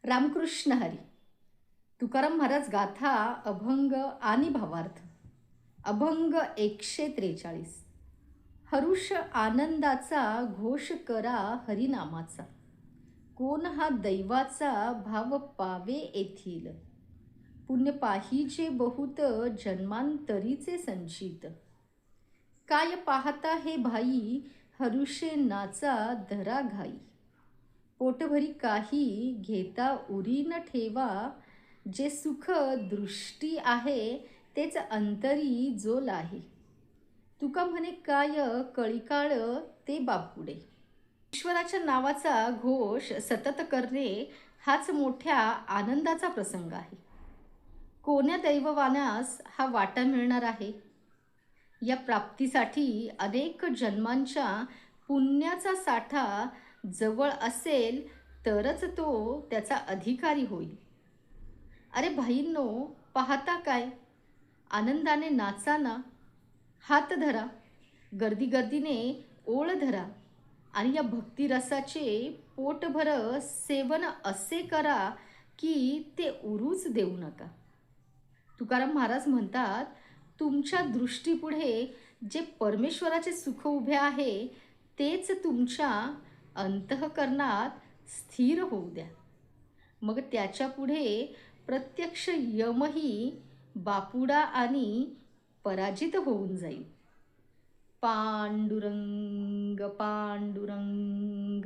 रामकृष्ण हरी. तुकाराम महाराज गाथा अभंग आणि भावार्थ. अभंग 143. हरुष आनंदाचा घोष करा हरिनामाचा, कोण हा दैवाचा भाव पावे येथील. पुण्य पाहिजे बहुत जन्मांतरीचे संचित. काय पाहता हे भाई हरुषे नाचा धरा घाई. पोटभरी काही घेता उरी न ठेवा, जे सुख दृष्टी आहे तेच अंतरी जोल आहे. तुका म्हणे काय कळिकाळ ते बापुडे. ईश्वराच्या नावाचा घोष सतत करणे हाच मोठ्या आनंदाचा प्रसंग आहे. कोण्या दैववानास हा वाटा मिळणार आहे. या प्राप्तीसाठी अनेक जन्मांच्या पुण्याचा साठा जवळ असेल तरच तो त्याचा अधिकारी होईल. अरे भाईंनो, पाहता काय, आनंदाने नाचा ना, हात धरा, गर्दीने ओळ धरा आणि या भक्तिरसाचे पोटभर सेवन असे करा की ते उरूच देऊ नका. तुकाराम महाराज म्हणतात, तुमच्या दृष्टीपुढे जे परमेश्वराचे सुख उभे आहे तेच तुमच्या अंतःकरणात स्थिर होऊ द्या. मग त्याच्या पुढे प्रत्यक्ष यमही बापुडा आणि पराजित होऊन जाईल. पांडुरंग पांडुरंग.